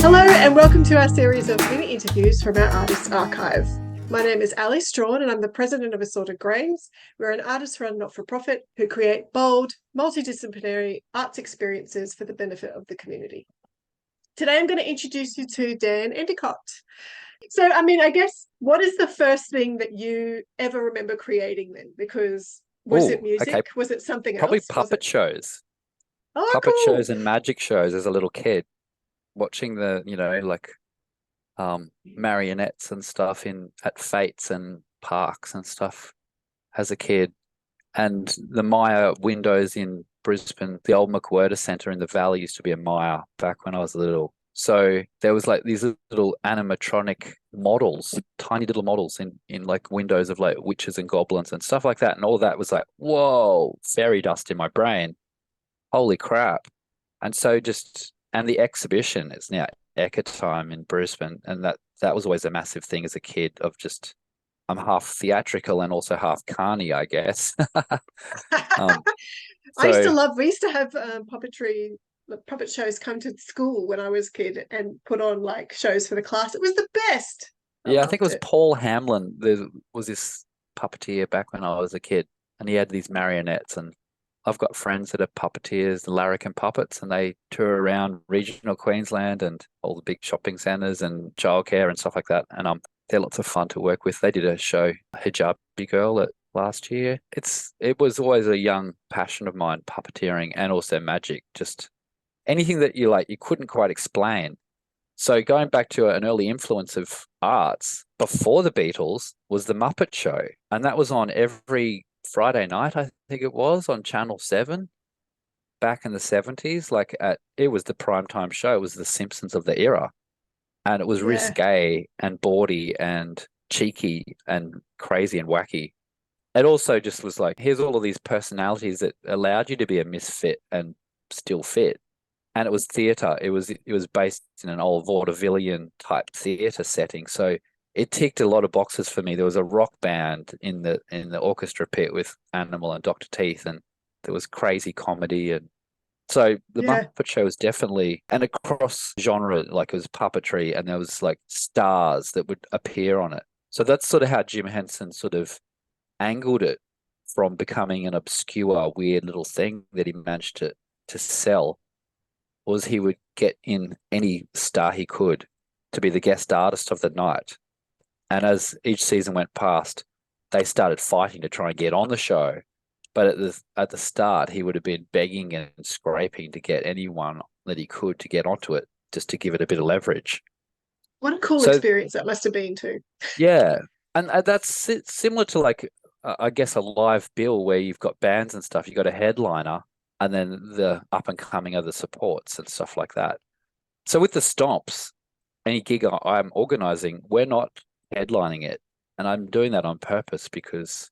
Hello and welcome to our series of mini interviews from our Artists Archive. My name is Ali Strawn and I'm the president of Assorted Grains. We're an artist-run not-for-profit who create bold, multidisciplinary arts experiences for the benefit of the community. Today I'm going to introduce you to Dan Endicott. So, I guess, what is the first thing that you ever remember creating then? Because was it music? Okay. Was it something Probably else? puppet shows. Oh, Puppet cool. shows and magic shows as a little kid, watching the, marionettes and stuff in at fetes and parks and stuff as a kid. And the Maya windows in Brisbane, the old McWhirter Centre in the Valley used to be a Maya back when I was little. So there was like these little animatronic models, tiny little models in like windows of like witches and goblins and stuff like that. And all that was like, whoa, fairy dust in my brain. Holy crap. And so and the exhibition is now Eka Time in Brisbane. And that was always a massive thing as a kid of just, I'm half theatrical and also half carny, I guess. Um, so We used to have puppet shows come to school when I was a kid and put on like shows for the class. It was the best. I yeah, I think it loved was it. Paul Hamlin. There was this puppeteer back when I was a kid, and he had these marionettes. And I've got friends that are puppeteers, the larrikin puppets, and they tour around regional Queensland and all the big shopping centres and childcare and stuff like that. And they're lots of fun to work with. They did a show, Hijabi Girl, last year. It was always a young passion of mine, puppeteering and also magic. Just anything that you couldn't quite explain. So going back to an early influence of arts before the Beatles was the Muppet Show, and that was on every Friday night, I think it was, on Channel 7 back in the 70s. It was the primetime show. It was the Simpsons of the era, and it was Yeah. risque and bawdy and cheeky and crazy and wacky. It also just was like, here's all of these personalities that allowed you to be a misfit and still fit. And it was theatre. It was based in an old vaudevillian type theatre setting. So it ticked a lot of boxes for me. There was a rock band in the orchestra pit with Animal and Dr. Teeth, and there was crazy comedy. And so the Yeah. Muppet Show was definitely, and across genre, like it was puppetry, and there was like stars that would appear on it. So that's sort of how Jim Henson sort of angled it from becoming an obscure, weird little thing that he managed to sell, was he would get in any star he could to be the guest artist of the night. And as each season went past, they started fighting to try and get on the show. But at the start, he would have been begging and scraping to get anyone that he could to get onto it, just to give it a bit of leverage. What a cool So experience that must have been too. yeah, and that's similar to like I guess a live bill where you've got bands and stuff. You've got a headliner, and then the up and coming other supports and stuff like that. So with the Stomps, any gig I'm organizing, we're not headlining it, and I'm doing that on purpose because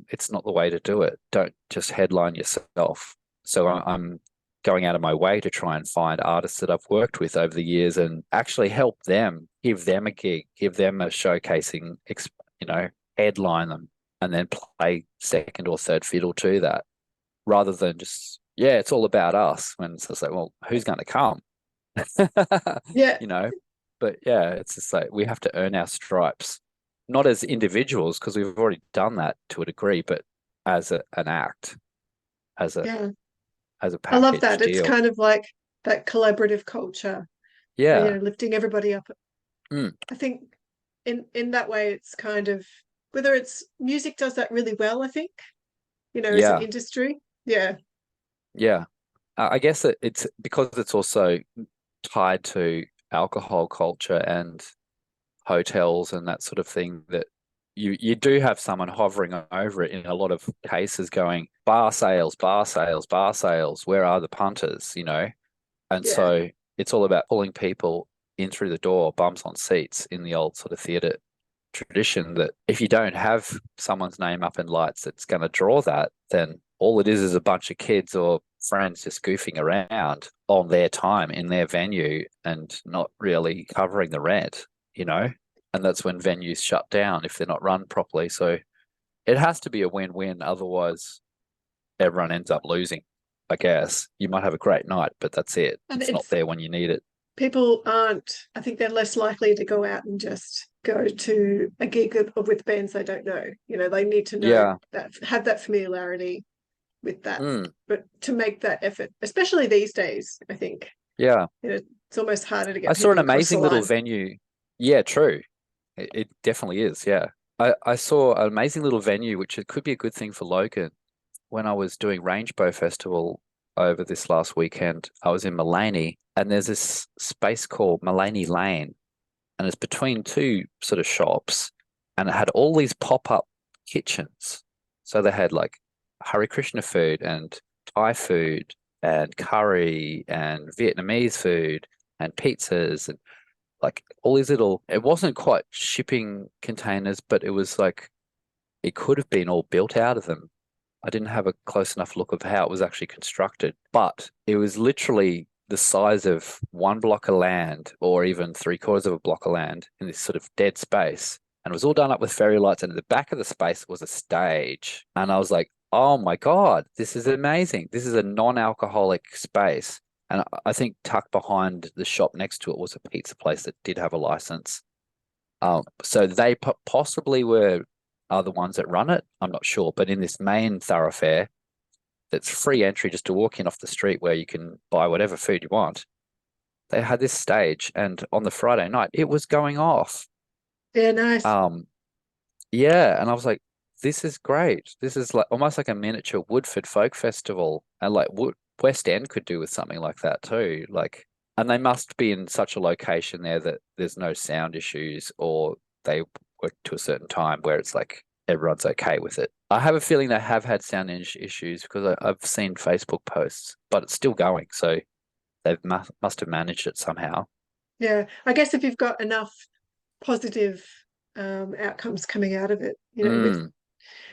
it's not the way to do it. Don't just headline yourself. So I'm going out of my way to try and find artists that I've worked with over the years and actually help them, give them a gig, give them a showcasing, headline them, and then play second or third fiddle to that, rather than just, yeah, it's all about us. When it's just like, well, who's going to come? Yeah. you know, but yeah, it's just like we have to earn our stripes, not as individuals because we've already done that to a degree, but as an act, as a Yeah. as a I love package that. It's deal. kind of like that collaborative culture, Yeah. lifting everybody up. Mm. I think in that way it's kind of whether it's music does that really well, I think, as an Yeah. industry. Yeah. Yeah. I guess it's because it's also tied to alcohol culture and hotels and that sort of thing, that you do have someone hovering over it in a lot of cases going, bar sales, bar sales, bar sales, where are the punters, And Yeah. so it's all about pulling people in through the door, bums on seats in the old sort of theatre tradition, that if you don't have someone's name up in lights that's going to draw that, then all it is a bunch of kids or friends just goofing around on their time in their venue and not really covering the rent. And that's when venues shut down if they're not run properly. So it has to be a win-win. Otherwise, everyone ends up losing, I guess. You might have a great night, but that's it. And It's not it's there when you need it. people aren't, I think they're less likely to go out and just go to a gig with bands they don't know. They need to know Yeah. that, have that familiarity with that, Mm. but to make that effort, especially these days, I think, Yeah. it's almost harder to I get saw an people across the amazing little line. venue. Yeah, true. It definitely is. Yeah. I saw an amazing little venue, which it could be a good thing for Logan. When I was doing Rainbow Festival over this last weekend, I was in Mullaney, and there's this space called Mullaney Lane, and it's between two sort of shops, and it had all these pop-up kitchens. So they had like Hare Krishna food and Thai food and curry and Vietnamese food and pizzas and like all these little, it wasn't quite shipping containers, but it was like it could have been all built out of them. I didn't have a close enough look of how it was actually constructed, but it was literally the size of one block of land or even three-quarters of a block of land in this sort of dead space. And it was all done up with fairy lights. And at the back of the space was a stage. And I was like, oh my God, this is amazing. This is a non-alcoholic space. And I think tucked behind the shop next to it was a pizza place that did have a license. So they possibly are the ones that run it. I'm not sure. But in this main thoroughfare, that's free entry just to walk in off the street where you can buy whatever food you want. They had this stage, and on the Friday night, it was going off. Yeah, nice. Yeah, and I was like, this is great. This is like almost like a miniature Woodford Folk Festival, and like West End could do with something like that too. Like, and they must be in such a location there that there's no sound issues, or they work to a certain time where it's like everyone's okay with it. I have a feeling they have had sound issues because I've seen Facebook posts, but it's still going. So they must have managed it somehow. Yeah, I guess if you've got enough positive outcomes coming out of it, Mm,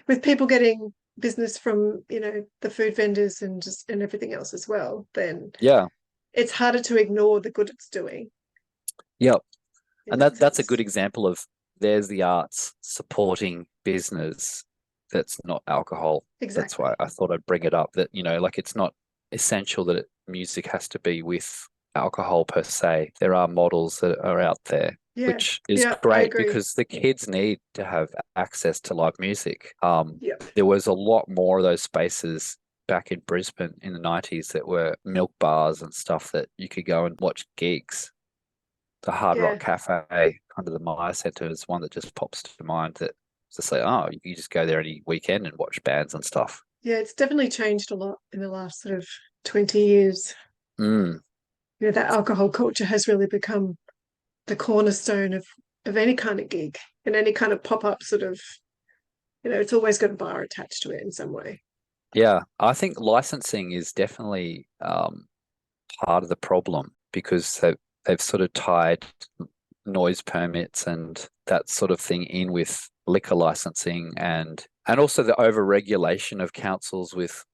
with people getting business from the food vendors and everything else as well, then yeah, it's harder to ignore the good it's doing yep. in And that that's a good sense. example of there's the arts supporting business that's not alcohol. That's why Exactly. I thought I'd bring it up that, like it's not essential that music has to be with alcohol per se. There are models that are out there, Yeah, which is yeah, I great agree. because the kids need to have access to live music. Yep. There was a lot more of those spaces back in Brisbane in the 90s that were milk bars and stuff that you could go and watch gigs. The Hard Rock Yeah, Cafe under the Maya Centre is one that just pops to mind that just like, oh, you just go there any weekend and watch bands and stuff. yeah, it's definitely changed a lot in the last sort of 20 years. Mm, That alcohol culture has really become the cornerstone of any kind of gig and any kind of pop-up sort of, it's always got a bar attached to it in some way. yeah, I think licensing is definitely part of the problem because they've sort of tied noise permits and that sort of thing in with liquor licensing and also the over-regulation of councils with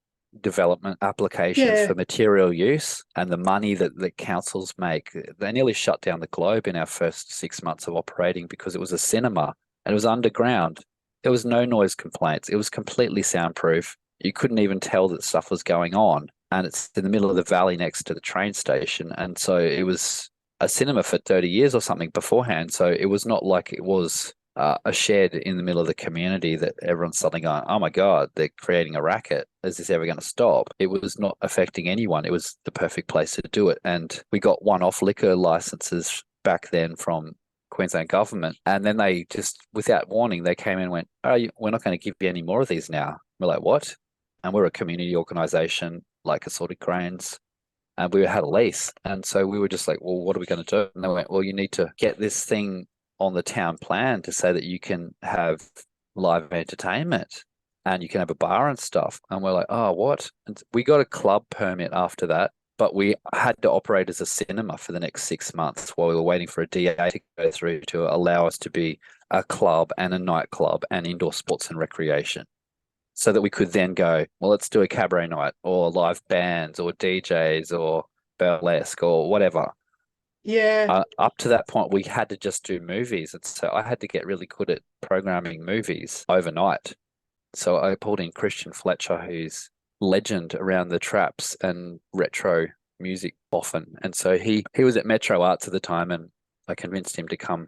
development applications Yeah, for material use and the money that councils make. They nearly shut down the Globe in our first 6 months of operating because it was a cinema and it was underground. There was no noise complaints. It was completely soundproof. You couldn't even tell that stuff was going on. And it's in the middle of the valley next to the train station. And so it was a cinema for 30 years or something beforehand. So it was not like it was a shed in the middle of the community that everyone's suddenly going, oh my God, they're creating a racket. Is this ever going to stop? It was not affecting anyone. It was the perfect place to do it. And we got one-off liquor licenses back then from Queensland government. And then they just, without warning, they came in and went, oh, we're not going to give you any more of these now. We're like, what? And we're a community organisation like Assorted Grains and we had a lease. And so we were just like, well, what are we going to do? And they went, well, you need to get this thing on the town plan to say that you can have live entertainment and you can have a bar and stuff. And we're like, oh, what? And we got a club permit after that, but we had to operate as a cinema for the next 6 months while we were waiting for a DA to go through to allow us to be a club and a nightclub and indoor sports and recreation so that we could then go, well, let's do a cabaret night or live bands or DJs or burlesque or whatever. yeah, Up to that point, we had to just do movies. And so I had to get really good at programming movies overnight. So I pulled in Christian Fletcher, who's legend around the traps and retro music often. And so he was at Metro Arts at the time, and I convinced him to come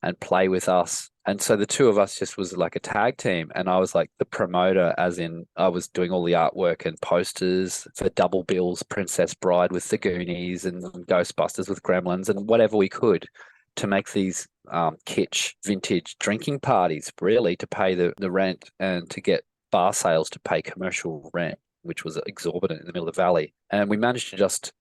and play with us. And so the two of us just was like a tag team. And I was like the promoter, as in I was doing all the artwork and posters for Double Bill's Princess Bride with the Goonies and Ghostbusters with Gremlins and whatever we could to make these kitsch vintage drinking parties, really, to pay the rent and to get bar sales to pay commercial rent, which was exorbitant in the middle of the valley. And we managed to just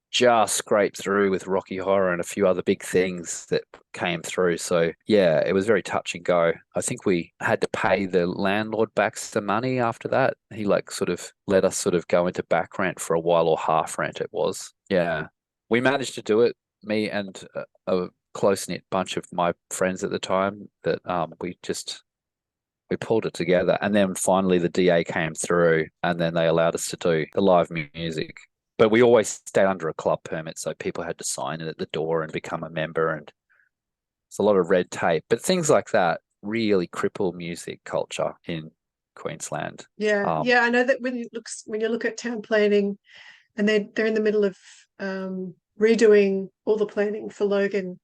scrape through with Rocky Horror and a few other big things that came through. So yeah, it was very touch and go. I think we had to pay the landlord back some money after that. He like sort of let us sort of go into back rent for a while, or half rent it was. Yeah. We managed to do it, me and a close-knit bunch of my friends at the time, that we pulled it together. And then finally the DA came through, and then they allowed us to do the live music. But we always stayed under a club permit, so people had to sign it at the door and become a member, and it's a lot of red tape. But things like that really cripple music culture in Queensland. Yeah, yeah, I know that when you look at town planning, and they're in the middle of redoing all the planning for Logan.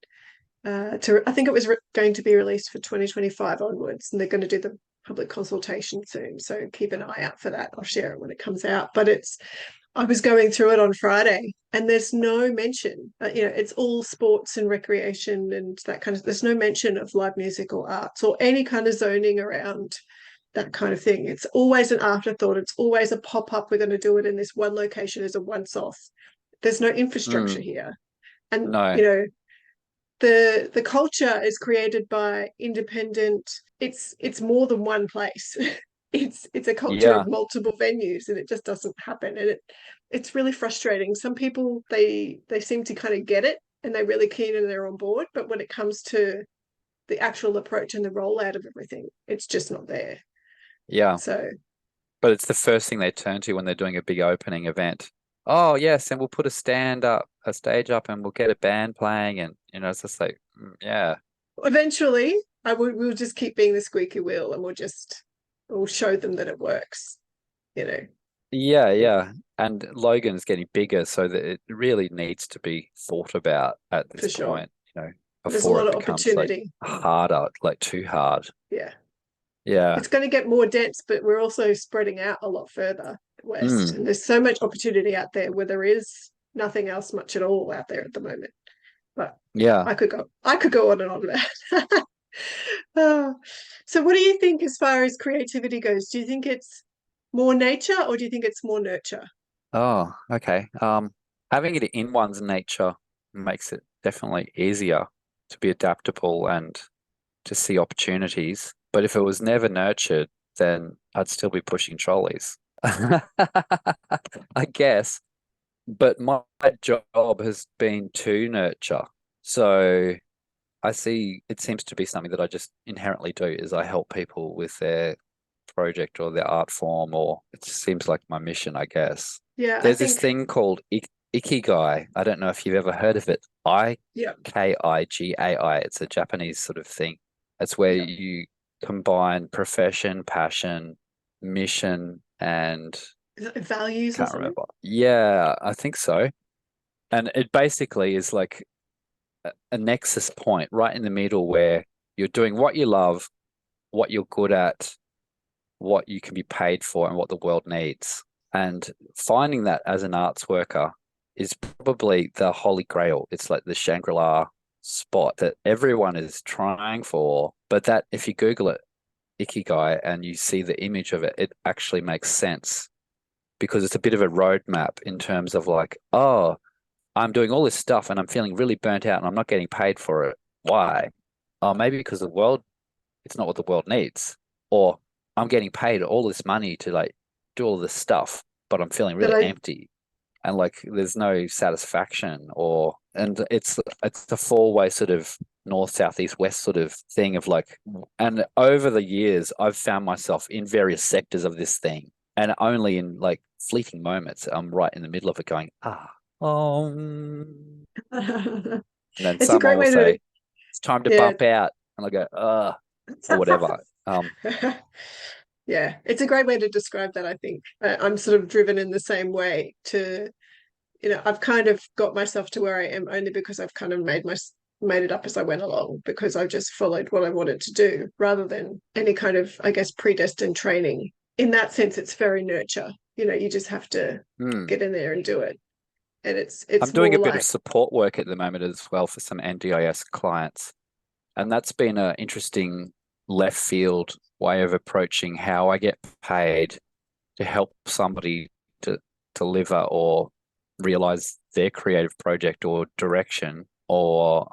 I think it was going to be released for 2025 onwards, and they're going to do the public consultation soon. So keep an eye out for that. I'll share it when it comes out. But I was going through it on Friday, and there's no mention. It's all sports and recreation and that kind of. There's no mention of live music or arts or any kind of zoning around that kind of thing. It's always an afterthought. It's always a pop up. We're going to do it in this one location as a once off. There's no infrastructure here, and No. the culture is created by independent. It's more than one place. It's a culture Yeah. of multiple venues, and it just doesn't happen, and it's really frustrating. Some people, they seem to kind of get it, and they're really keen and they're on board, but when it comes to the actual approach and the rollout of everything, it's just not there. Yeah. So But it's the first thing they turn to when they're doing a big opening event. Oh, yes, and we'll put a stage up, and we'll get a band playing, and it's just like, yeah. eventually we'll just keep being the squeaky wheel, and we'll show them that it works. Yeah, yeah. And Logan's getting bigger, so that it really needs to be thought about at For this sure. point, There's a before lot it of becomes like opportunity. harder, like too hard. Yeah. Yeah. It's going to get more dense, but we're also spreading out a lot further west. Mm, And there's so much opportunity out there where there is nothing else much at all out there at the moment. But yeah. I could go on and on about it. So what do you think as far as creativity goes? Do you think it's more nature, or do you think it's more nurture? Oh, okay. Having it in one's nature makes it definitely easier to be adaptable and to see opportunities. But if it was never nurtured, then I'd still be pushing trolleys. I guess. But my job has been to nurture. So I see it seems to be something that I just inherently do, is I help people with their project or their art form, or it just seems like my mission, I guess. Yeah, I There's this think, thing called Ikigai. I don't know if you've ever heard of it. yeah, Ikigai. It's a Japanese sort of thing. It's where yeah. you combine profession, passion, mission, and Is it values or can't something? remember. Yeah, I think so. And it basically is like a nexus point right in the middle where you're doing what you love, what you're good at, what you can be paid for, and what the world needs. And finding that as an arts worker is probably the holy grail. It's like the Shangri-La spot that everyone is trying for. But that if you Google it, Ikigai, and you see the image of it, it actually makes sense, because it's a bit of a roadmap in terms of like, oh, I'm doing all this stuff and I'm feeling really burnt out and I'm not getting paid for it. Why? Oh, maybe because it's not what the world needs. Or I'm getting paid all this money to like do all this stuff, but I'm feeling But really empty, and like there's no satisfaction. And it's a four-way sort of north, south, east, west sort of thing of like, and over the years I've found myself in various sectors of this thing, and only in like fleeting moments I'm right in the middle of it going, and then it's a someone great will way to, say, it's time to yeah. bump out. And I go, or whatever. Yeah, it's a great way to describe that, I think. I'm sort of driven in the same way to I've kind of got myself to where I am only because I've kind of made it up as I went along, because I just followed what I wanted to do rather than any kind of, I guess, predestined training. In that sense, it's very nurture. You just have to get in there and do it. And I'm it's doing more a bit of like, support work at the moment as well for some NDIS clients. And that's been an interesting left field way of approaching how I get paid to help somebody to deliver or realize their creative project or direction or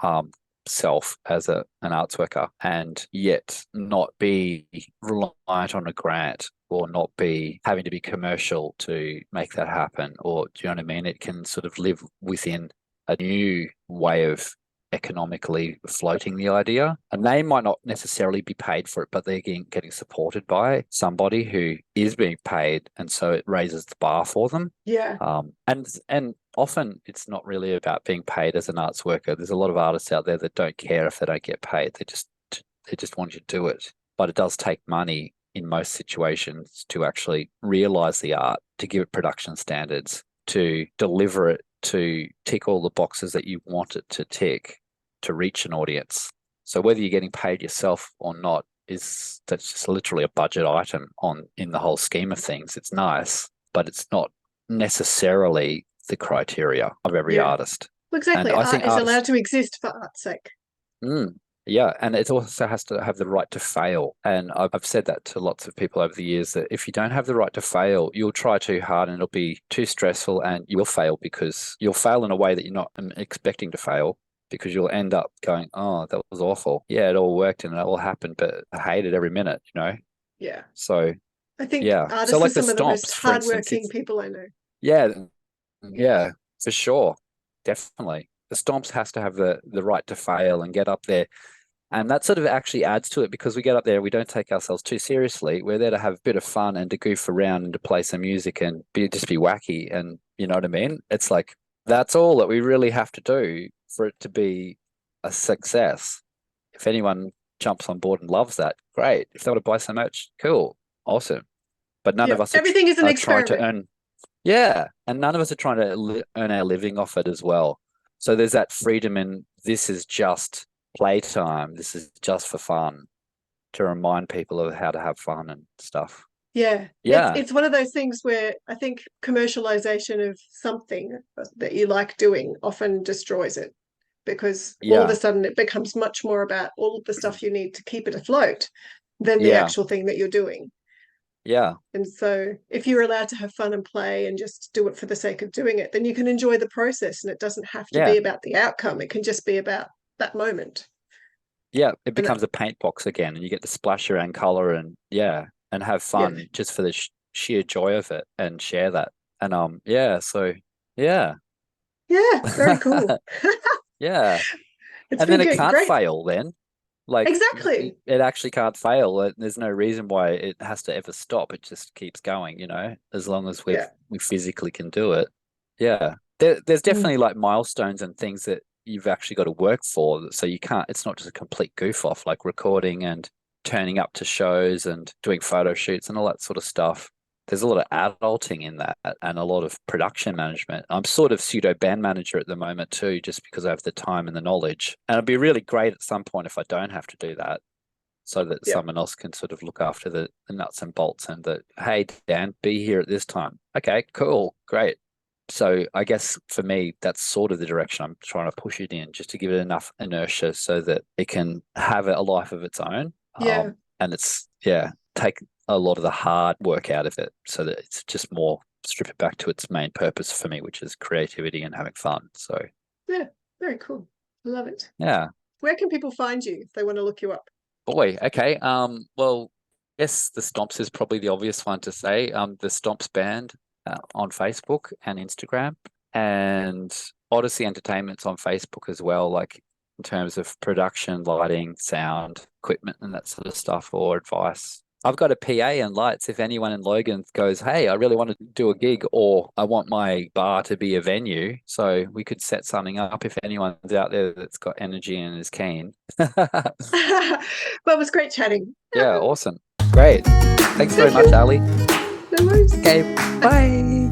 self as an arts worker, and yet not be reliant on a grant or not be having to be commercial to make that happen. Or do you know what I mean? It can sort of live within a new way of economically floating the idea, and they might not necessarily be paid for it, but they're getting supported by somebody who is being paid, and so it raises the bar for them. yeah, And often it's not really about being paid as an arts worker. There's a lot of artists out there that don't care if they don't get paid. They just want you to do it, but it does take money in most situations to actually realize the art, to give it production standards, to deliver it, to tick all the boxes that you want it to tick, to reach an audience. So whether you're getting paid yourself or not, that's just literally a budget item in the whole scheme of things. It's nice, but it's not necessarily the criteria of every yeah. artist. Well, And exactly. I Art think is artists, allowed to exist for art's sake. yeah, and it also has to have the right to fail. And I've said that to lots of people over the years, that if you don't have the right to fail, you'll try too hard and it'll be too stressful, and you will fail because you'll fail in a way that you're not expecting to fail, because you'll end up going, oh, that was awful. Yeah, it all worked and it all happened, but I hated every minute, Yeah. So, I think yeah. So artists are like the some of the most Stomps, for instance, hardworking people I know. yeah, yeah, for sure. Definitely. The Stomps has to have the right to fail and get up there. And that sort of actually adds to it, because we get up there, we don't take ourselves too seriously. We're there to have a bit of fun and to goof around and to play some music and just be wacky. And you know what I mean? It's like, that's all that we really have to do for it to be a success. If anyone jumps on board and loves that, great. If they want to buy some merch, cool, awesome. But none Yeah. of us Everything is an are trying to experiment. earn, yeah, and none of us are trying to earn our living off it as well. So there's that freedom, and this is just playtime. This is just for fun, to remind people of how to have fun and stuff. Yeah. It's Yeah, it's one of those things where I think commercialization of something that you like doing often destroys it, because all of a yeah, sudden it becomes much more about all of the stuff you need to keep it afloat than the yeah, actual thing that you're doing. yeah, And so if you're allowed to have fun and play and just do it for the sake of doing it, then you can enjoy the process, and it doesn't have to yeah, be about the outcome. It can just be about that moment. yeah. It And becomes a paint box again, and you get to splash around color and yeah, and have yeah. fun just for the sheer joy of it, and share that. And yeah, so yeah, Yeah, very cool. yeah. It's And been then it good. can't Great. fail then. Like Exactly. it actually can't fail. There's no reason why it has to ever stop. It just keeps going, as long as Yeah. we physically can do it. Yeah. There's Mm. definitely like milestones and things that you've actually got to work for. So you can't, it's not just a complete goof off, like recording and turning up to shows and doing photo shoots and all that sort of stuff. There's a lot of adulting in that and a lot of production management. I'm sort of pseudo band manager at the moment too, just because I have the time and the knowledge. And it'd be really great at some point if I don't have to do that, so that Yeah. someone else can sort of look after the nuts and bolts and hey, Dan, be here at this time. Okay, cool, great. So I guess for me, that's sort of the direction I'm trying to push it in, just to give it enough inertia so that it can have a life of its own. Yeah. And yeah, take a lot of the hard work out of it so that it's just more strip it back to its main purpose for me, which is creativity and having fun. So Yeah. Very cool. Love it. yeah. Where can people find you if they want to look you up? Boy, okay. Well, yes, the Stomps is probably the obvious one to say. The Stomps Band on Facebook and Instagram, and Odyssey Entertainment's on Facebook as well, like in terms of production, lighting, sound, equipment, and that sort of stuff, or advice. I've got a PA and lights. If anyone in Logan goes, hey, I really want to do a gig, or I want my bar to be a venue, so we could set something up if anyone's out there that's got energy and is keen. Well, it was great chatting. Yeah, awesome. Great. Thanks very Thank much, you. Ali. No worries. Okay, bye.